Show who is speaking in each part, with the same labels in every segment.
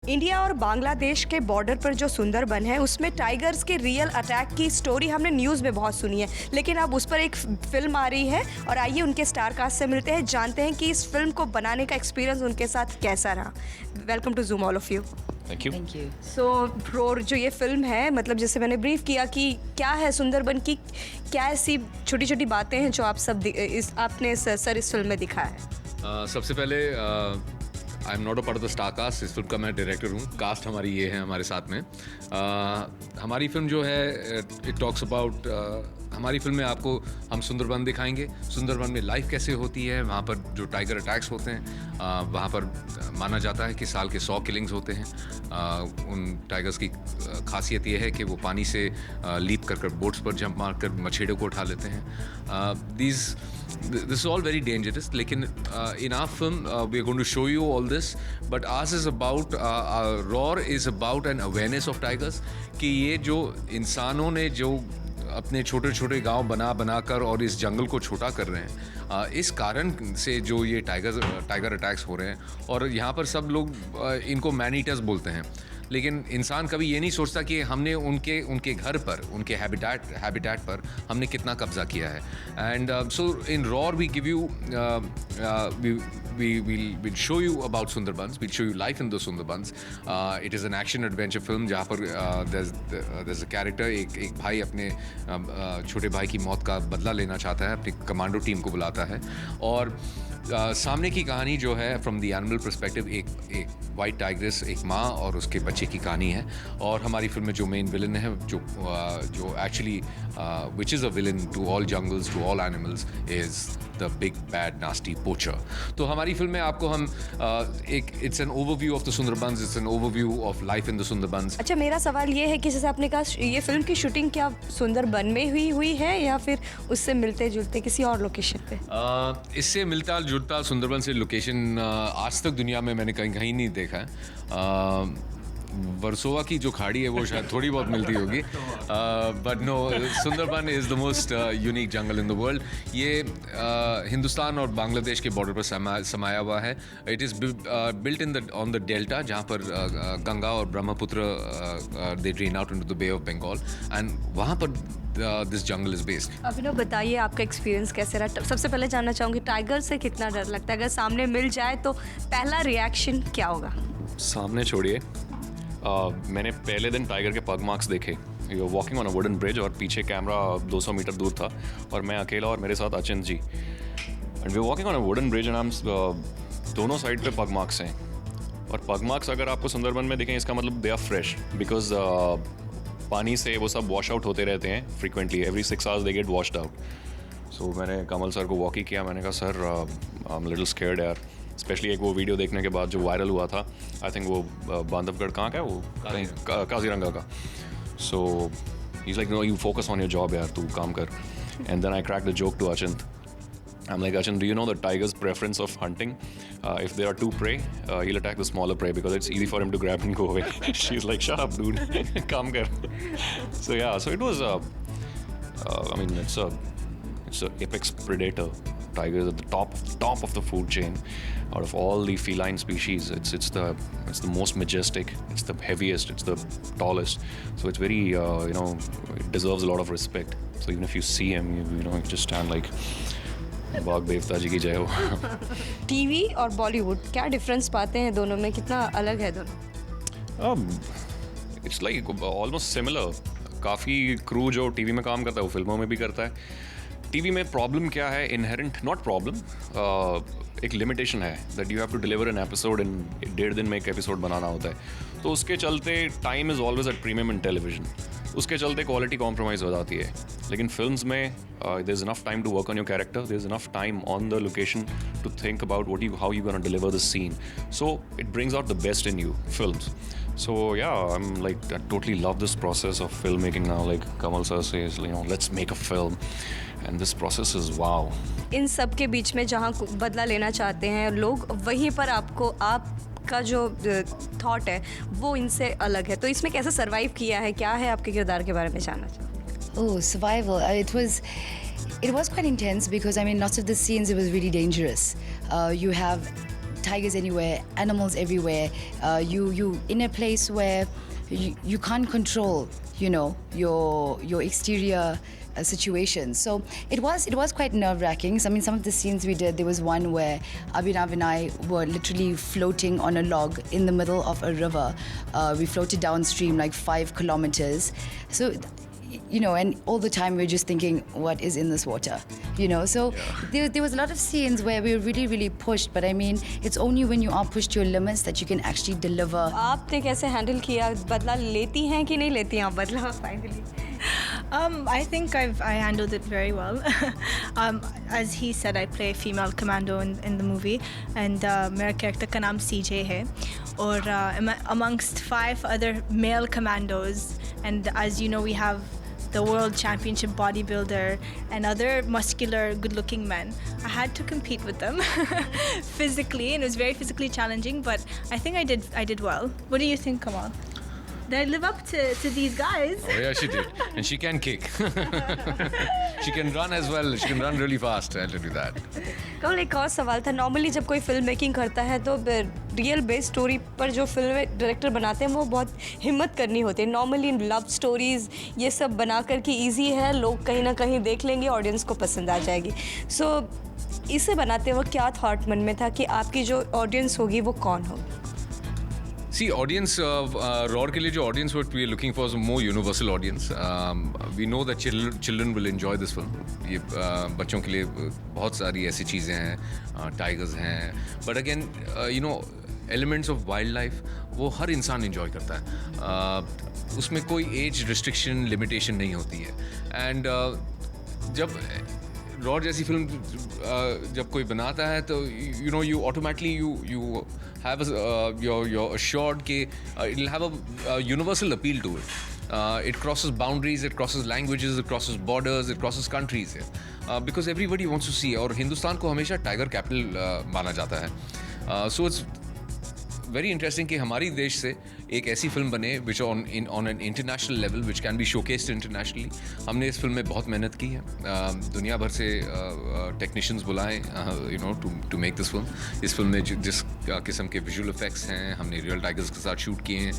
Speaker 1: India और बांग्लादेश के border पर जो सुंदरबन है उसमें टाइगर्स के रियल अटैक की स्टोरी हमने न्यूज़ में बहुत सुनी है, लेकिन अब उस पर एक फिल्म आ रही है और आइए उनके स्टार कास्ट से मिलते हैं, जानते हैं कि इस फिल्म को बनाने का एक्सपीरियंस उनके साथ कैसा रहा। Welcome to Zoom all of you.
Speaker 2: Thank you.
Speaker 1: So Roar जो ये फिल्म है, मतलब जैसे मैंने ब्रीफ किया कि क्या है सुंदरबन की, क्या ऐसी छोटी छोटी बातें हैं जो आप सब आपने सर इस फिल्म में दिखाया है?
Speaker 2: सबसे पहले I am not a part of the star cast. इस फिल्म का मैं डायरेक्टर हूँ। कास्ट हमारी ये है हमारे साथ में। हमारी फिल्म जो है इट टॉक्स अबाउट, हमारी फिल्म में आपको हम सुंदरबन दिखाएंगे। सुंदरबन में लाइफ कैसे होती है, वहाँ पर जो टाइगर अटैक्स होते हैं, वहाँ पर माना जाता है कि साल के 100 किलिंग्स होते हैं। उन टाइगर्स की खासियत ये है कि वो पानी से लीप कर बोट्स पर जंप मार कर मछेड़ों को उठा लेते हैं। This is all very dangerous, लेकिन in our film we are going to show you all this, but ours is about Roar is about an awareness of tigers, कि ये जो इंसानों ने जो अपने छोटे छोटे गांव बना कर और इस जंगल को छोटा कर रहे हैं, इस कारण से जो ये टाइगर अटैक्स हो रहे हैं। और यहाँ पर सब लोग इनको मैन ईटर्स बोलते हैं, लेकिन इंसान कभी ये नहीं सोचता कि हमने उनके घर पर, उनके हैबिटेट पर हमने कितना कब्जा किया है। And so in Roar we give you we'll show you about Sundarbans. We'll show you life in the Sundarbans. It is an action adventure film जहाँ पर there's a character, एक भाई अपने छोटे भाई की मौत का बदला लेना चाहता है, अपनी कमांडो टीम को बुलाता है। और सामने की कहानी जो है फ्रॉम द एनिमल पर्सपेक्टिव, एक वाइट टाइग्रेस, एक माँ और उसके बच्चे की कहानी है। और हमारी फिल्म में जो मेन विलन है, जो actually which is a villain to all jungles, to all animals, is the big bad nasty poacher. तो हमारी फिल्म में आपको हम it's an overview of the Sundarbans, it's an overview of life in the Sundarbans.
Speaker 1: अच्छा, मेरा सवाल ये है कि जैसे आपने कहा ये फिल्म की शूटिंग क्या सुंदरबन में हुई है या फिर उससे मिलते जुलते किसी और लोकेशन पे?
Speaker 2: इससे मिलता जुलता सुंदरबन से लोकेशन आज तक दुनिया में मैंने कहीं नहीं देखा है। वर्सोवा की जो खाड़ी है वो शायद थोड़ी बहुत मिलती होगी, but no, Sundarban is the most unique jungle in the world. ये हिंदुस्तान और बांग्लादेश के बॉर्डर पर समाया हुआ है। It is built on the delta, जहाँ पर गंगा और Brahmaputra they drain out into the bay of Bengal, and वहाँ पर this jungle is based.
Speaker 1: Abhinav, बताइए आपका एक्सपीरियंस कैसे रहा? सबसे पहले जानना चाहूँगी टाइगर से कितना डर लगता है? अगर सामने मिल जाए तो पहला रिएक्शन क्या होगा?
Speaker 3: सामने छोड़िए, मैंने पहले दिन टाइगर के पग मार्क्स देखे। You are walking on a wooden bridge और पीछे कैमरा 200 मीटर दूर था और मैं अकेला और मेरे साथ Achint ji, and we are walking on a wooden bridge and हम दोनों साइड पे पग मार्क्स हैं। और पग मार्क्स अगर आपको सुंदरबन में दिखें, इसका मतलब दे आर फ्रेश, बिकॉज पानी से वो सब वॉश आउट होते रहते हैं frequently, every 6 hours they get washed out. So मैंने कमल सर को वॉकी किया, मैंने कहा sir I am little scared यार, स्पेशली एक वो वीडियो देखने के बाद जो वायरल हुआ था, आई थिंक वो बांधवगढ़ कहाँ का है वो, काजीरंगा का। So he is like no, you focus on your job यार, तू काम कर। And then I crack the joke to Achint. I'm like, Achin, do you know the tiger's preference of hunting? If there are 2 prey, he'll attack the smaller prey because it's easy for him to grab and go away. She's like, shut up, dude. Come kar. So yeah, so it was, I mean, it's an apex predator. Tiger is at the top of the food chain. Out of all the feline species, it's the most majestic. It's the heaviest. It's the tallest. So it's very, it deserves a lot of respect. So even if you see him, you just stand like, बाग देवता जी की जय हो।
Speaker 1: TV और बॉलीवुड क्या difference पाते हैं दोनों में? कितना अलग है दोनों?
Speaker 3: It's like almost similar. काफ़ी क्रू जो टीवी में काम करता है वो फिल्मों में भी करता है। टीवी में प्रॉब्लम क्या है, इनहेरेंट नॉट प्रॉब्लम, एक लिमिटेशन है that you have to deliver an episode in 1.5 दिन में एक एपिसोड बनाना होता है। तो उसके चलते time is always at premium in television, उसके चलते क्वालिटी कॉम्प्रोमाइज़ हो जाती है। लेकिन फिल्म्स में there is enough time to work on your character, there is enough time on the location to think about how you gonna deliver the scene, so it brings out the best in you films. So yeah, I'm like, I totally love this process of filmmaking now. Like Kamal sir says, let's make a film, and this process is wow.
Speaker 1: इन सब के बीच में जहाँ बदला लेना चाहते हैं लोग, वहीं पर आपका जो थॉट है वो इनसे अलग है, तो इसमें कैसे सरवाइव किया है? क्या है आपके किरदार के बारे में जानना चाहूँ।
Speaker 4: Oh, survival. It was quite intense because, I mean, lots of the scenes, it was really dangerous. You have tigers anywhere, animals everywhere. You in a place where you can't control, you know, your exterior situation. So it was quite nerve-wracking. So, I mean, some of the scenes we did, there was one where Abhinav and I were literally floating on a log in the middle of a river. We floated downstream like 5 kilometers. So, you know, and all the time we're just thinking, what is in this water? You know, so there was a lot of scenes where we were really, really pushed. But I mean, it's only when you are pushed to your limits that you can actually deliver.
Speaker 1: आपने कैसे handle किया? बदला लेती हैं कि नहीं लेती हैं आप बदला finally?
Speaker 5: I think I handled it very well. As he said, I play a female commando in the movie, and मेरा character का नाम CJ है, और amongst 5 other male commandos, and as you know, we have the world championship bodybuilder and other muscular, good-looking men. I had to compete with them physically, and it was very physically challenging. But I think I did well. What do you think, Kamal? Did I live up to these guys?
Speaker 2: Oh yeah, she did, and she can kick. She can run as well. She can run really fast. I'll tell you that.
Speaker 1: कल एक और सवाल था, normally जब कोई film making करता है तो रियल बेस्ड स्टोरी पर जो फिल्म डायरेक्टर बनाते हैं वो बहुत हिम्मत करनी होती है. नॉर्मली लव स्टोरीज़ ये सब बना कर के ईजी है, लोग कहीं ना कहीं देख लेंगे, ऑडियंस को पसंद आ जाएगी. सो इसे बनाते वक्त क्या थॉट मन में था कि आपकी जो ऑडियंस होगी वो कौन होगी?
Speaker 2: See, audience, रॉड के लिए जो audience what we are looking for is a more universal audience. We know that children will enjoy this film. ये बच्चों के लिए बहुत सारी ऐसी चीज़ें हैं, टाइगर्स हैं, but again, you know, elements of wildlife वो हर इंसान enjoy करता है. उसमें कोई age restriction, limitation नहीं होती है. And जब रॉड जैसी फिल्म जब कोई बनाता है तो you know you automatically you have you're assured कि it'll have a universal appeal to it. It crosses boundaries, it crosses languages, it crosses borders, it crosses countries. Because everybody wants to see, और हिंदुस्तान को हमेशा tiger capital माना जाता है. So it's very interesting कि हमारी देश से एक ऐसी फिल्म बने which on an international level which can be showcased internationally. हमने इस फिल्म में बहुत मेहनत की है, दुनिया भर से टेक्नीशियंस बुलाए you know to make this film. इस फिल्म में जिस किस्म के विजुअल इफेक्ट्स हैं हमने रियल टाइगर्स के साथ शूट किए हैं.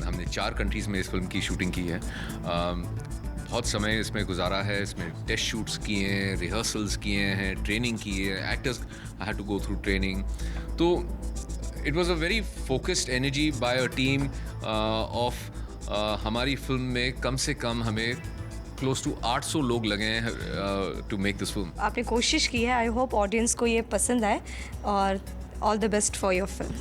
Speaker 2: हमने 4 कंट्रीज़ में इस फिल्म की शूटिंग की है. बहुत समय इसमें गुजारा है, इसमें टेस्ट शूट्स किए हैं, रिहर्सल्स किए हैं, ट्रेनिंग की है, actors had to go through training. तो it was a very focused energy by a team of हमारी फिल्म में कम से कम हमें close to 800 लोग लगे हैं to make this film.
Speaker 1: आपने कोशिश की है, आई होप ऑडियंस को ये पसंद आए, और all the best for your film.